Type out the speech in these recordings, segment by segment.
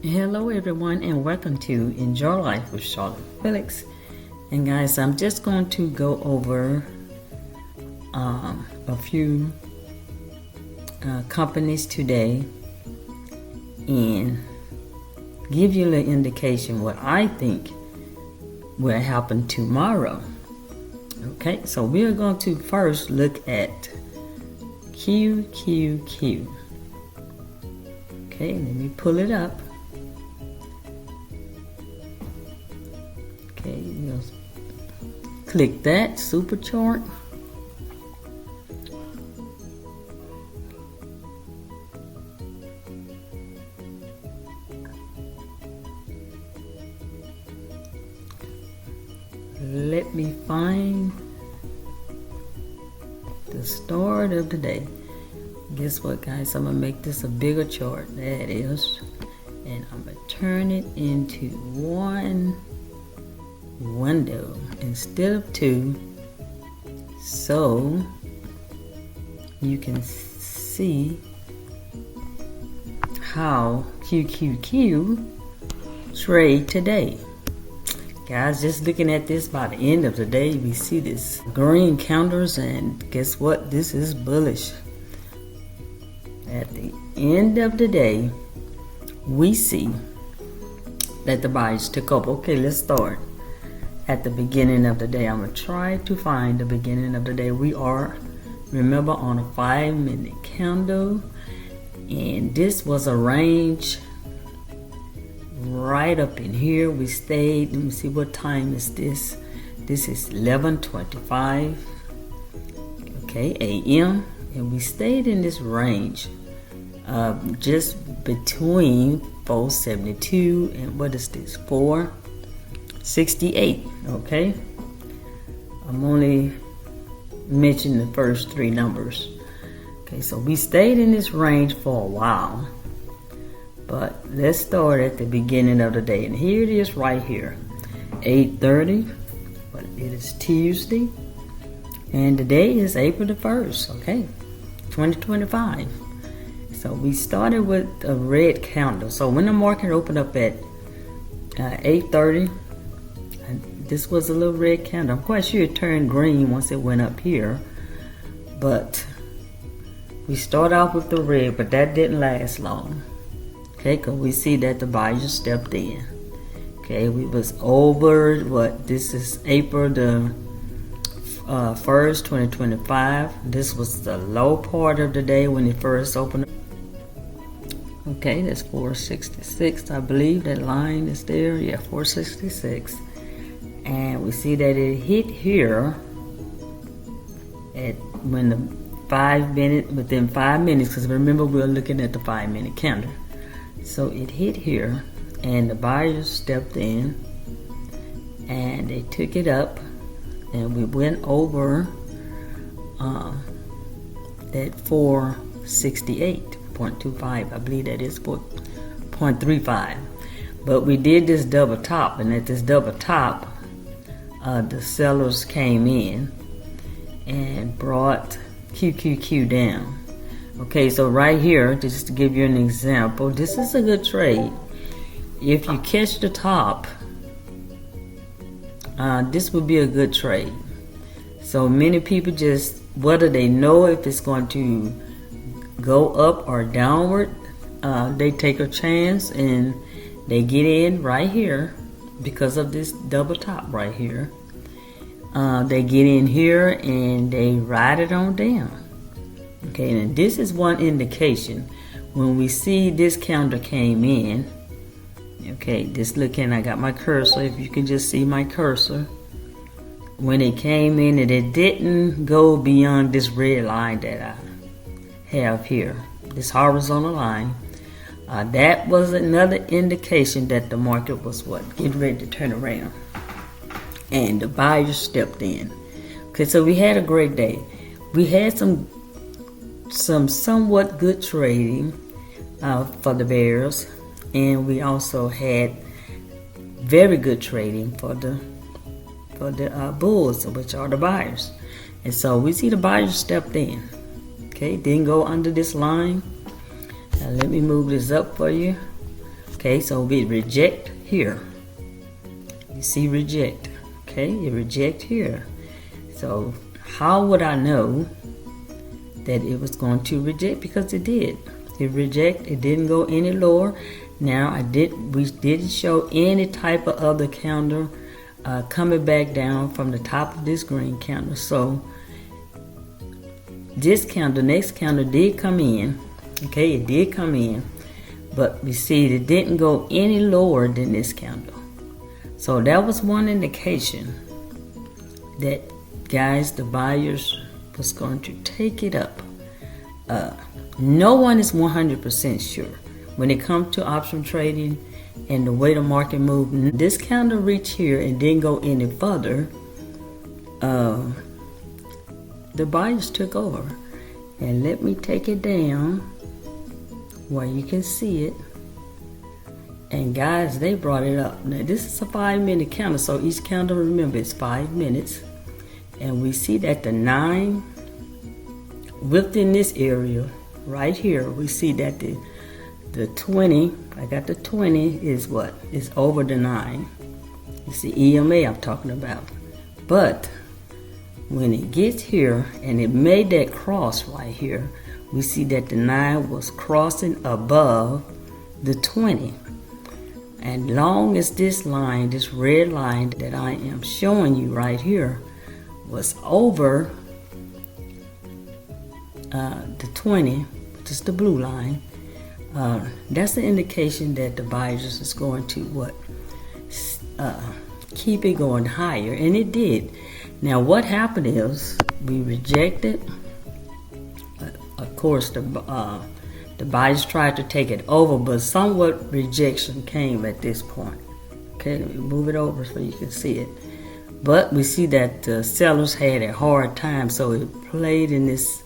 Hello everyone, and welcome to Enjoy Life with Charlotte Felix. And guys, I'm just going to go over a few companies today and give you an indication what I think will happen tomorrow. Okay, so we are going to first look at QQQ. Okay, let me pull it up. Okay, we'll click that super chart. Let me find the start of the day. Guess what, guys? I'm gonna make this a bigger chart. There it is, and I'm gonna turn it into one window instead of two, so you can see how QQQ trade today. Guys, just looking at this, by the end of the day, we see this green counters, and guess what? This is bullish. At the end of the day, we see that the buyers took up. Okay, let's start at the beginning of the day. I'm going to try to find the beginning of the day. We are, remember, on a 5-minute candle, and this was a range right up in here. We stayed, let me see, what time is this? This is 11:25, okay, a.m., and we stayed in this range just between 472 and what is this, 468. Okay, I'm only mentioning the first three numbers. Okay, so we stayed in this range for a while, but let's start at the beginning of the day, and here it is right here, 8:30, but it is Tuesday, and the day is April the 1st, okay, 2025. So we started with a red candle. So when the market opened up at 8:30, this was a little red candle. I'm quite sure it turned green once it went up here, but we start off with the red, but that didn't last long. Okay, because we see that the buyers stepped in. Okay, we was over what, this is April the 1st, 2025. This was the low part of the day when it first opened up. Okay, that's 466. I believe that line is there. Yeah, 466. And we see that it hit here at when the 5 minute, within 5 minutes, because remember we're looking at the 5-minute candle. So it hit here, and the buyers stepped in, and they took it up, and we went over that 468.25. I believe that is 0.35. But we did this double top, and at this double top, the sellers came in and brought QQQ down. Okay, so right here, just to give you an example, this is a good trade. If you catch the top, this would be a good trade. So many people just, whether they know if it's going to go up or downward, they take a chance and they get in right here because of this double top right here. They get in here and they ride it on down. Okay, and this is one indication. When we see this candle came in, okay, just looking, I got my cursor, if you can just see my cursor. When it came in, and it didn't go beyond this red line that I have here, this horizontal line, that was another indication that the market was what, getting ready to turn around, and the buyers stepped in. Okay, so we had a great day. We had some somewhat good trading for the bears, and we also had very good trading for the bulls, which are the buyers. And so we see the buyers stepped in. Okay, didn't go under this line. Now let me move this up for you. Okay, Okay, so we reject here. You see reject. Okay, you reject here. So how would I know that it was going to reject? Because it did. It reject. It didn't go any lower. Now we didn't show any type of other candle coming back down from the top of this green candle. So this candle, next candle did come in. Okay, it did come in, but we see it didn't go any lower than this candle. So that was one indication that, guys, the buyers was going to take it up. No one is 100% sure when it comes to option trading and the way the market moved. This candle reached here and didn't go any further. The buyers took over. And let me take it down where you can see it. And guys, they brought it up. Now this is a 5-minute candle, so each candle, remember, is 5 minutes. And we see that the 9 within this area right here, we see that the 20, I got the 20 is what? Is over the 9. It's the EMA I'm talking about. But when it gets here and it made that cross right here, we see that the 9 was crossing above the 20. And long as this line, this red line that I am showing you right here, was over the 20, which is the blue line, that's an indication that the buyers is going to what? Keep it going higher, and it did. Now what happened is we rejected. Of course, the buyers tried to take it over, but somewhat rejection came at this point. Okay, let me move it over so you can see it. But we see that the sellers had a hard time, so it played in this.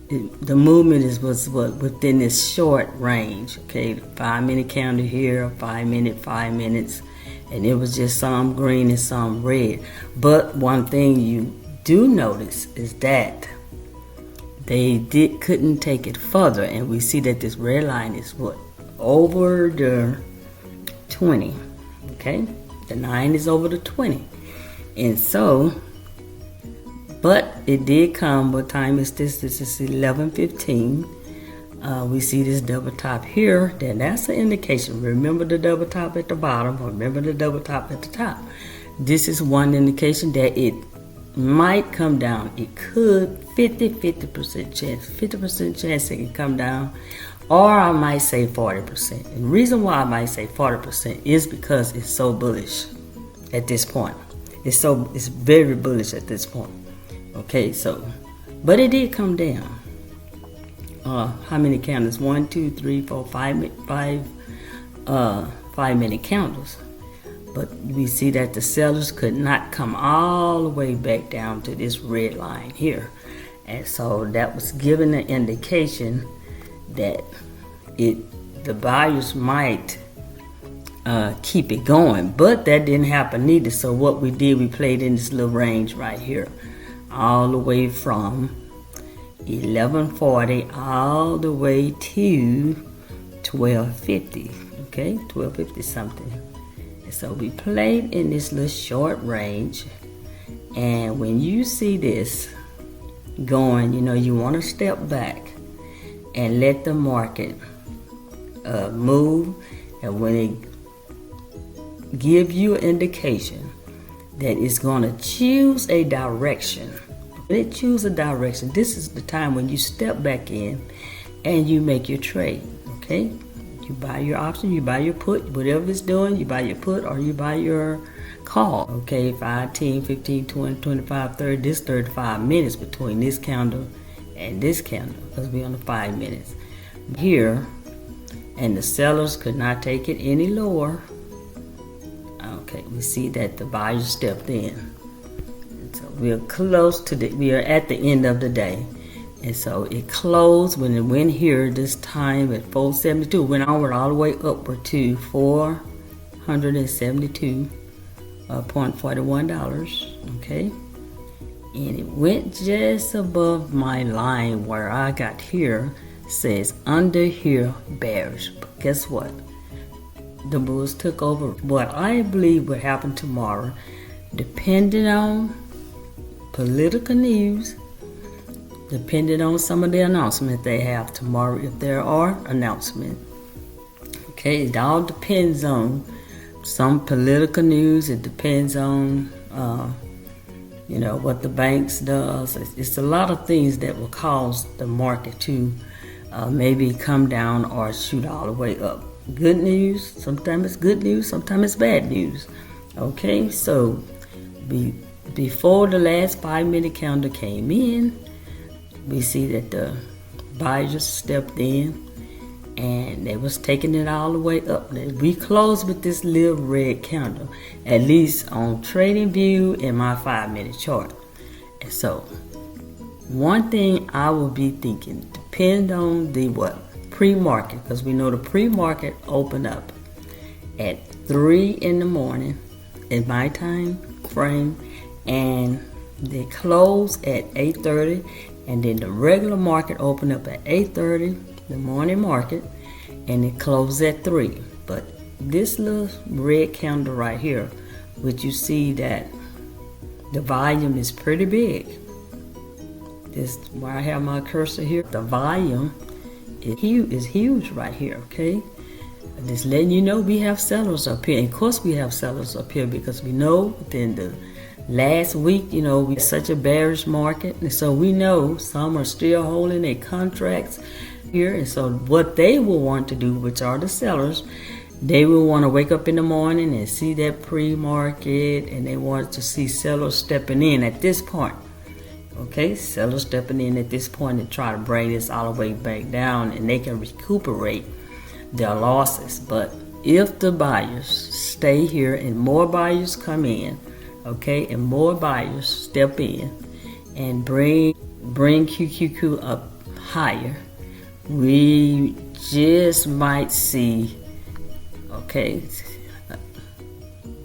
The movement was within this short range. Okay, 5-minute candle here, 5 minute, 5 minutes. And it was just some green and some red. But one thing you do notice is that they couldn't take it further. And we see that this red line is what? Over the 20. Okay? The 9 is over the 20. And so, but it did come. What time is this? This is 11:15. We see this double top here, then that's an indication. Remember the double top at the bottom, remember the double top at the top. This is one indication that it might come down. It could, 50% chance, 50% chance it can come down, or I might say 40%. And the reason why I might say 40% is because it's so bullish at this point. It's very bullish at this point. Okay, so, but it did come down. How many candles? 1, 2, 3, 4, 5 5-minute candles. But we see that the sellers could not come all the way back down to this red line here. And so that was giving an indication that the buyers might keep it going. But that didn't happen either. So what we did, we played in this little range right here, all the way from 11:40 all the way to 12:50. Okay, 12:50 something. And so we played in this little short range. And when you see this going, you want to step back and let the market move. And when it give you an indication that it's going to choose a direction, when it chooses a direction, this is the time when you step back in and you make your trade. Okay, you buy your option, you buy your put, whatever it's doing, you buy your put or you buy your call. Okay, 5, 10, 15, 20, 25, 30, this 35 minutes between this candle and this candle, because we're on the 5 minutes here, and the sellers could not take it any lower. Okay, we see that the buyers stepped in. And so we are at the end of the day. And so it closed when it went here this time at 472, went onward all the way upward to $472.41. Okay, and it went just above my line where I got here. Says under here bearish, but guess what? the bulls took over. What I believe would happen tomorrow, depending on political news, depending on some of the announcements they have tomorrow, if there are announcements. Okay, it all depends on some political news. It depends on what the banks does. It's a lot of things that will cause the market to maybe come down or shoot all the way up. Good news, sometimes it's good news, sometimes it's bad news. Okay, so before the last 5-minute candle came in, we see that the buyers stepped in and they was taking it all the way up. We closed with this little red candle, at least on TradingView and my 5-minute chart. And so one thing I will be thinking, depend on the pre-market, because we know the pre-market opened up at 3 in the morning in my time frame, and they close at 8:30, and then the regular market opened up at 8:30, the morning market, and it closed at 3. But this little red candle right here, which you see that the volume is pretty big. This where I have my cursor here, the volume is huge right here. Okay, just letting you know we have sellers up here. And of course we have sellers up here because we know within the last week, we had such a bearish market, and so we know some are still holding their contracts here. And so what they will want to do, which are the sellers, they will want to wake up in the morning and see that pre-market, and they want to see sellers stepping in at this point. Okay, sellers stepping in at this point and try to bring this all the way back down, and they can recuperate their losses. But if the buyers stay here and more buyers come in, okay, and more buyers step in and bring QQQ up higher, we just might see, okay,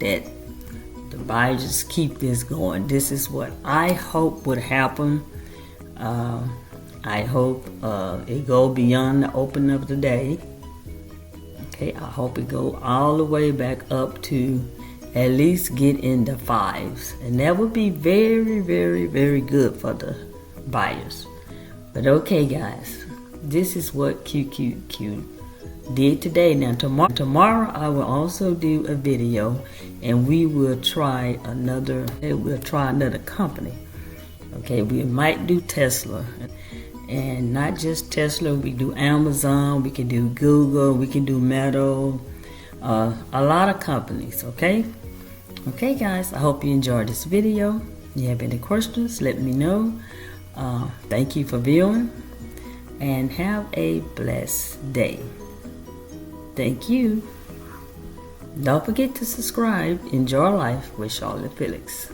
that the buyers just keep this going. This is what I hope would happen. I hope it go beyond the open of the day. Okay, I hope it go all the way back up to at least get in the 5s, and that would be very, very, very good for the buyers. But okay, guys, this is what QQQ did today. Now tomorrow I will also do a video, and we will try another company. Okay, we might do Tesla, and not just Tesla. We do Amazon, we can do Google, we can do Meta, a lot of companies. Okay, guys, I hope you enjoyed this video. If you have any questions, let me know. Thank you for viewing, and have a blessed day. Thank you. Don't forget to subscribe. Enjoy life with Charlotte Felix.